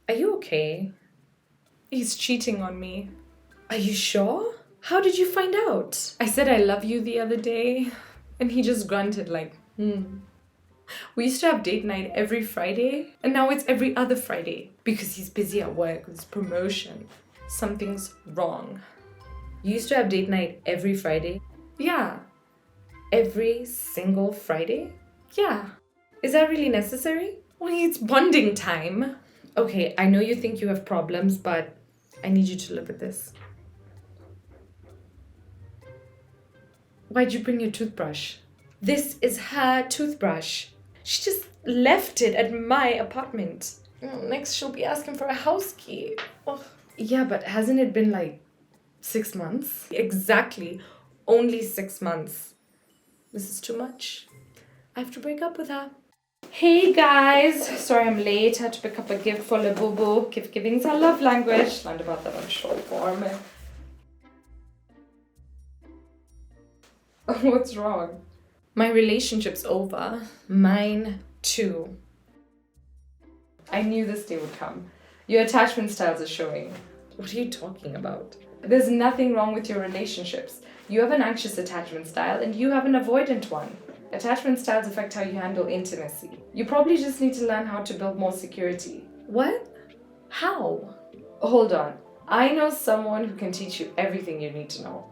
Are you okay? He's cheating on me. Are you sure? How did you find out? I said I love you the other day, and he just grunted like, We used to have date night every Friday, and now it's every other Friday because he's busy at work with his promotion. Something's wrong. You used to have date night every Friday? Yeah. Every single Friday? Yeah. Is that really necessary? Well, it's bonding time. Okay, I know you think you have problems, but I need you to look at this. Why'd you bring your toothbrush? This is her toothbrush. She just left it at my apartment. Next, she'll be asking for a house key. Ugh. Yeah, but hasn't it been like 6 months? Exactly. Only 6 months. This is too much. I have to break up with her. Hey guys! Sorry I'm late. I had to pick up a gift for Labubu. Gift giving's our love language. Learned about that on Shortform. What's wrong? My relationship's over. Mine too. I knew this day would come. Your attachment styles are showing. What are you talking about? There's nothing wrong with your relationships. You have an anxious attachment style and you have an avoidant one. Attachment styles affect how you handle intimacy. You probably just need to learn how to build more security. What? How? Hold on. I know someone who can teach you everything you need to know.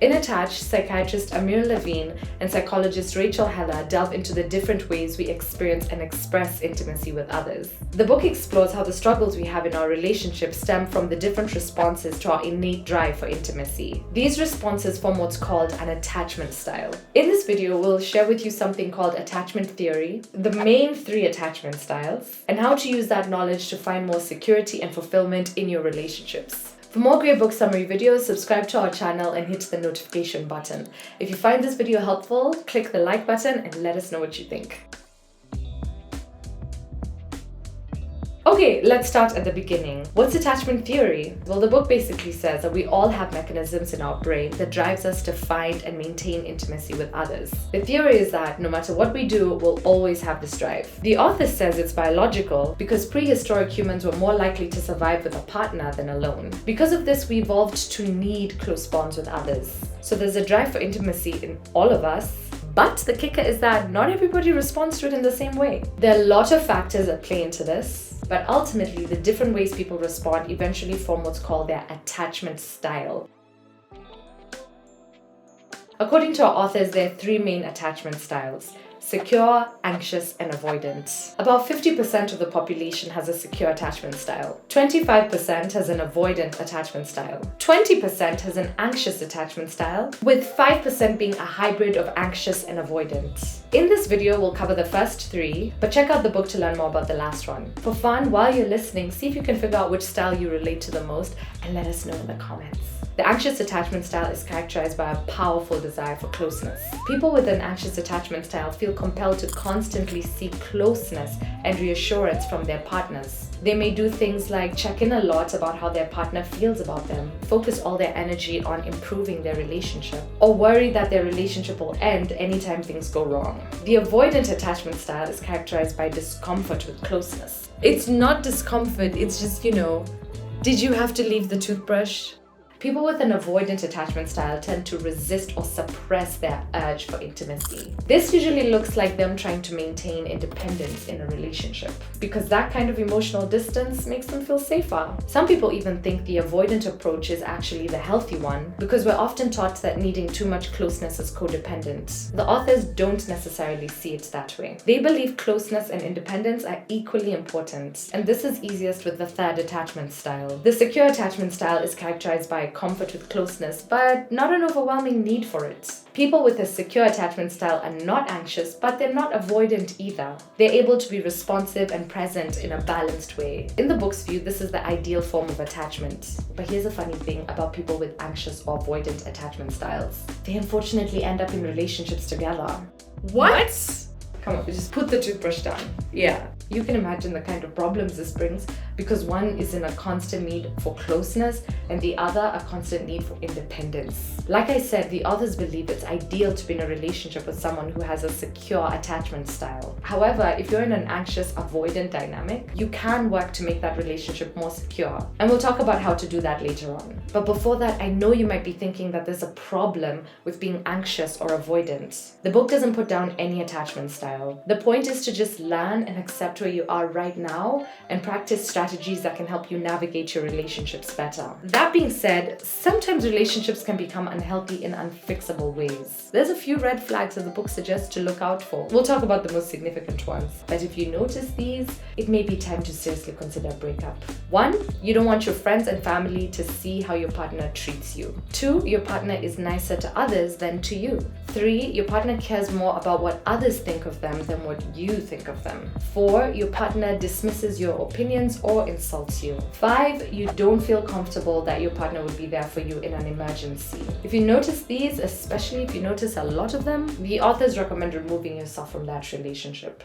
In Attached, psychiatrist Amir Levine and psychologist Rachel Heller delve into the different ways we experience and express intimacy with others. The book explores how the struggles we have in our relationships stem from the different responses to our innate drive for intimacy. These responses form what's called an attachment style. In this video, we'll share with you something called attachment theory, the main 3 attachment styles, and how to use that knowledge to find more security and fulfillment in your relationships. For more great book summary videos, subscribe to our channel and hit the notification button. If you find this video helpful, click the like button and let us know what you think. Okay, let's start at the beginning. What's attachment theory? Well, the book basically says that we all have mechanisms in our brain that drives us to find and maintain intimacy with others. The theory is that no matter what we do, we'll always have this drive. The author says it's biological because prehistoric humans were more likely to survive with a partner than alone. Because of this, we evolved to need close bonds with others. So there's a drive for intimacy in all of us. But the kicker is that not everybody responds to it in the same way. There are a lot of factors that play into this, but ultimately the different ways people respond eventually form what's called their attachment style. According to our authors, there are 3 main attachment styles: secure, anxious, and avoidant. About 50% of the population has a secure attachment style. 25% has an avoidant attachment style. 20% has an anxious attachment style, with 5% being a hybrid of anxious and avoidant. In this video, we'll cover the first 3, but check out the book to learn more about the last one. For fun, while you're listening, see if you can figure out which style you relate to the most and let us know in the comments. The anxious attachment style is characterized by a powerful desire for closeness. People with an anxious attachment style feel compelled to constantly seek closeness and reassurance from their partners. They may do things like check in a lot about how their partner feels about them, focus all their energy on improving their relationship, or worry that their relationship will end anytime things go wrong. The avoidant attachment style is characterized by discomfort with closeness. It's not discomfort, it's just, did you have to leave the toothbrush? People with an avoidant attachment style tend to resist or suppress their urge for intimacy. This usually looks like them trying to maintain independence in a relationship, because that kind of emotional distance makes them feel safer. Some people even think the avoidant approach is actually the healthy one, because we're often taught that needing too much closeness is codependent. The authors don't necessarily see it that way. They believe closeness and independence are equally important, and this is easiest with the 3rd attachment style. The secure attachment style is characterized by comfort with closeness, but not an overwhelming need for it. People with a secure attachment style are not anxious, but they're not avoidant either. They're able to be responsive and present in a balanced way. In the book's view, this is the ideal form of attachment. But here's a funny thing about people with anxious or avoidant attachment styles. They unfortunately end up in relationships together. What? Come on, just put the toothbrush down. Yeah, you can imagine the kind of problems this brings. because one is in a constant need for closeness and the other a constant need for independence. Like I said, the authors believe it's ideal to be in a relationship with someone who has a secure attachment style. However, if you're in an anxious avoidant dynamic, you can work to make that relationship more secure. And we'll talk about how to do that later on. But before that, I know you might be thinking that there's a problem with being anxious or avoidant. The book doesn't put down any attachment style. The point is to just learn and accept where you are right now and practice strategies that can help you navigate your relationships better. That being said, sometimes relationships can become unhealthy in unfixable ways. There's a few red flags that the book suggests to look out for. We'll talk about the most significant ones. But if you notice these, it may be time to seriously consider a breakup. 1, you don't want your friends and family to see how your partner treats you. 2, your partner is nicer to others than to you. 3, your partner cares more about what others think of them than what you think of them. 4, your partner dismisses your opinions or insults you. 5, you don't feel comfortable that your partner would be there for you in an emergency. If you notice these, especially if you notice a lot of them, the authors recommend removing yourself from that relationship.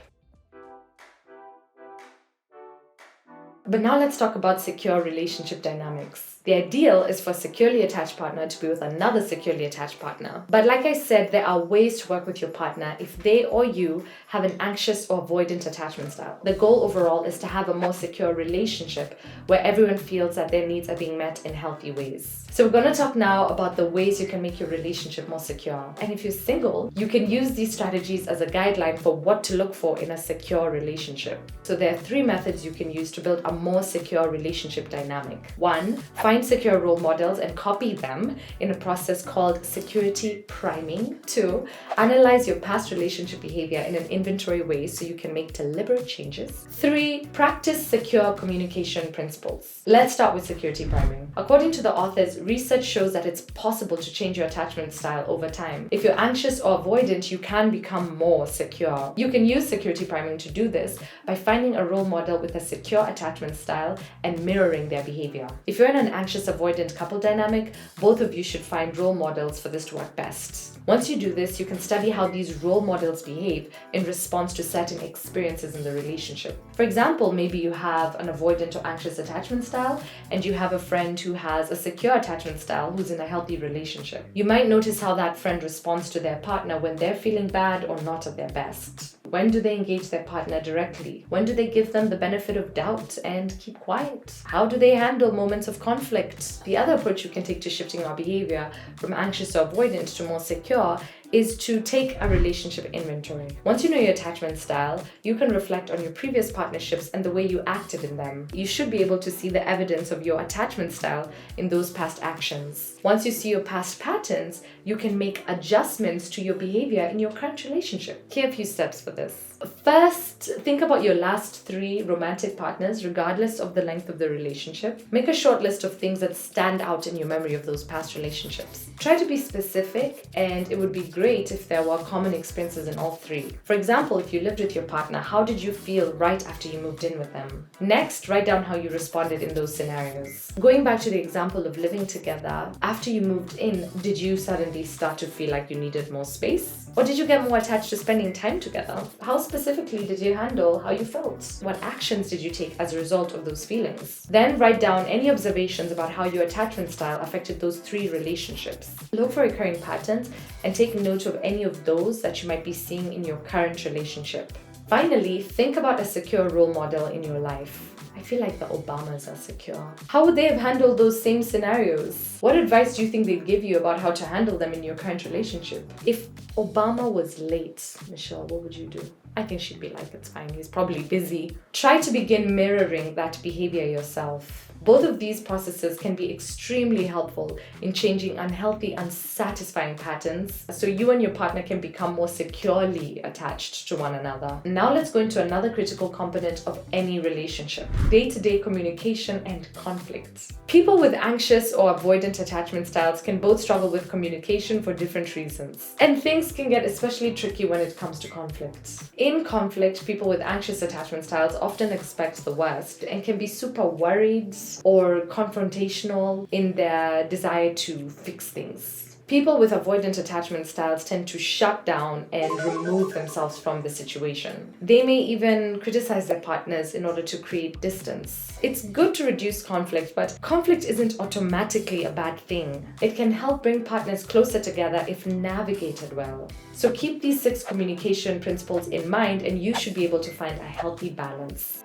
But now let's talk about secure relationship dynamics. The ideal is for a securely attached partner to be with another securely attached partner. But like I said, there are ways to work with your partner if they or you have an anxious or avoidant attachment style. The goal overall is to have a more secure relationship where everyone feels that their needs are being met in healthy ways. So we're going to talk now about the ways you can make your relationship more secure. And if you're single, you can use these strategies as a guideline for what to look for in a secure relationship. So there are 3 methods you can use to build a more secure relationship dynamic. 1, find secure role models and copy them in a process called security priming. 2, analyze your past relationship behavior in an inventory way so you can make deliberate changes. 3, practice secure communication principles. Let's start with security priming. According to the authors, research shows that it's possible to change your attachment style over time. If you're anxious or avoidant, you can become more secure. You can use security priming to do this by finding a role model with a secure attachment style and mirroring their behavior. If you're in an anxious avoidant couple dynamic, both of you should find role models for this to work best. Once you do this, you can study how these role models behave in response to certain experiences in the relationship. For example, maybe you have an avoidant or anxious attachment style and you have a friend who has a secure attachment style who's in a healthy relationship. You might notice how that friend responds to their partner when they're feeling bad or not at their best. When do they engage their partner directly? When do they give them the benefit of doubt and keep quiet? How do they handle moments of conflict? The other approach you can take to shifting our behavior from anxious or avoidant to more secure is to take a relationship inventory. Once you know your attachment style, you can reflect on your previous partnerships and the way you acted in them. You should be able to see the evidence of your attachment style in those past actions. Once you see your past patterns, you can make adjustments to your behavior in your current relationship. Here are a few steps for this. First, think about your last 3 romantic partners, regardless of the length of the relationship. Make a short list of things that stand out in your memory of those past relationships. Try to be specific, and it would be great if there were common experiences in all 3. For example, if you lived with your partner, how did you feel right after you moved in with them? Next, write down how you responded in those scenarios. Going back to the example of living together, after you moved in, did you suddenly start to feel like you needed more space? Or did you get more attached to spending time together? How specifically did you handle how you felt? What actions did you take as a result of those feelings? Then write down any observations about how your attachment style affected those 3 relationships. Look for recurring patterns and take note of any of those that you might be seeing in your current relationship. Finally, think about a secure role model in your life. I feel like the Obamas are secure. How would they have handled those same scenarios? What advice do you think they'd give you about how to handle them in your current relationship? If Obama was late, Michelle, what would you do? I think she'd be like, it's fine, he's probably busy. Try to begin mirroring that behavior yourself. Both of these processes can be extremely helpful in changing unhealthy, unsatisfying patterns so you and your partner can become more securely attached to one another. Now let's go into another critical component of any relationship: day-to-day communication and conflict. People with anxious or avoidant attachment styles can both struggle with communication for different reasons. And things can get especially tricky when it comes to conflict. In conflict, people with anxious attachment styles often expect the worst and can be super worried or confrontational in their desire to fix things. People with avoidant attachment styles tend to shut down and remove themselves from the situation. They may even criticize their partners in order to create distance. It's good to reduce conflict, but conflict isn't automatically a bad thing. It can help bring partners closer together if navigated well. So keep these 6 communication principles in mind, and you should be able to find a healthy balance.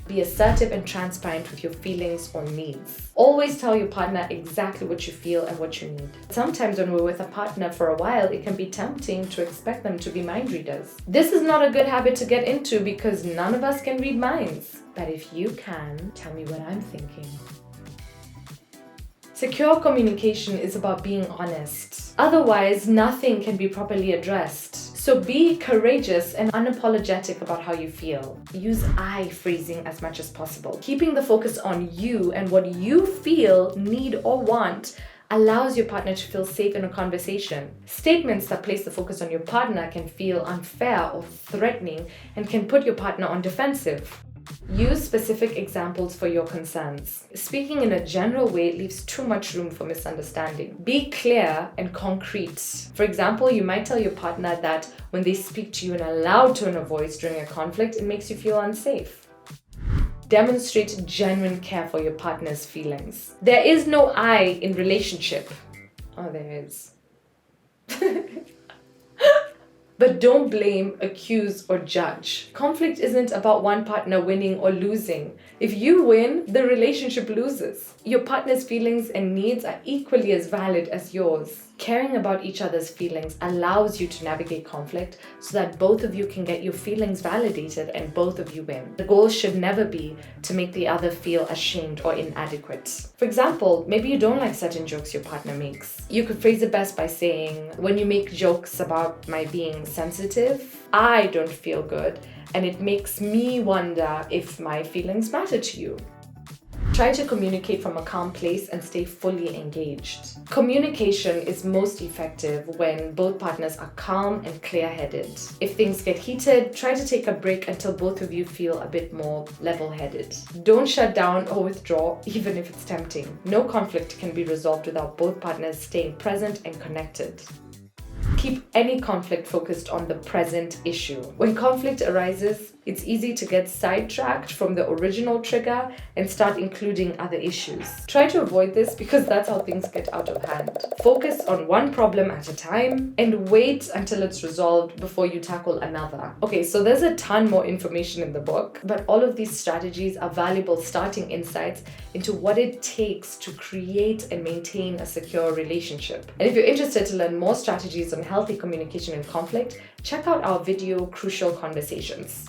Be assertive and transparent with your feelings or needs. Always tell your partner exactly what you feel and what you need. Sometimes when we're with a partner for a while, it can be tempting to expect them to be mind readers. This is not a good habit to get into because none of us can read minds. But if you can, tell me what I'm thinking. Secure communication is about being honest. Otherwise, nothing can be properly addressed. So be courageous and unapologetic about how you feel. Use I phrasing as much as possible. Keeping the focus on you and what you feel, need, or want allows your partner to feel safe in a conversation. Statements that place the focus on your partner can feel unfair or threatening and can put your partner on defensive. Use specific examples for your concerns. Speaking in a general way leaves too much room for misunderstanding. Be clear and concrete. For example, you might tell your partner that when they speak to you in a loud tone of voice during a conflict, it makes you feel unsafe. Demonstrate genuine care for your partner's feelings. There is no I in relationship. Oh, there is. But don't blame, accuse, or judge. Conflict isn't about one partner winning or losing. If you win, the relationship loses. Your partner's feelings and needs are equally as valid as yours. Caring about each other's feelings allows you to navigate conflict so that both of you can get your feelings validated and both of you win. The goal should never be to make the other feel ashamed or inadequate. For example, maybe you don't like certain jokes your partner makes. You could phrase it best by saying, when you make jokes about my being sensitive, I don't feel good, and it makes me wonder if my feelings matter to you. Try to communicate from a calm place and stay fully engaged. Communication is most effective when both partners are calm and clear-headed. If things get heated, try to take a break until both of you feel a bit more level-headed. Don't shut down or withdraw, even if it's tempting. No conflict can be resolved without both partners staying present and connected. Keep any conflict focused on the present issue. When conflict arises, it's easy to get sidetracked from the original trigger and start including other issues. Try to avoid this because that's how things get out of hand. Focus on one problem at a time and wait until it's resolved before you tackle another. Okay, so there's a ton more information in the book, but all of these strategies are valuable starting insights into what it takes to create and maintain a secure relationship. And if you're interested to learn more strategies on healthy communication and conflict, check out our video, Crucial Conversations.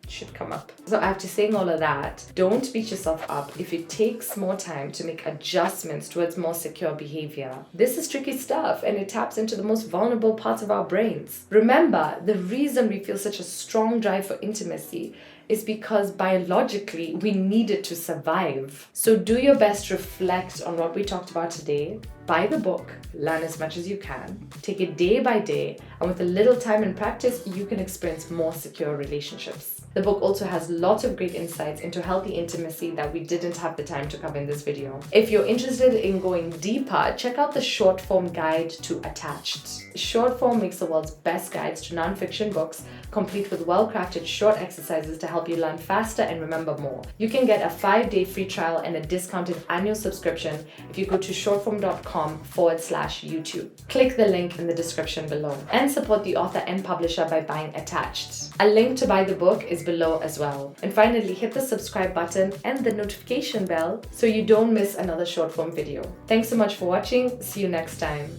Should come up. So after saying all of that, don't beat yourself up if it takes more time to make adjustments towards more secure behavior. This is tricky stuff and it taps into the most vulnerable parts of our brains. Remember, the reason we feel such a strong drive for intimacy is because biologically we need it to survive. So do your best to reflect on what we talked about today. Buy the book, learn as much as you can, take it day by day, and with a little time and practice, you can experience more secure relationships. The book also has lots of great insights into healthy intimacy that we didn't have the time to cover in this video. If you're interested in going deeper, check out the Shortform Guide to Attached. Shortform makes the world's best guides to non-fiction books, complete with well-crafted short exercises to help you learn faster and remember more. You can get a 5-day free trial and a discounted annual subscription if you go to shortform.com/YouTube. Click the link in the description below and support the author and publisher by buying Attached. A link to buy the book is below as well. And finally, hit the subscribe button and the notification bell so you don't miss another short form video. Thanks so much for watching. See you next time.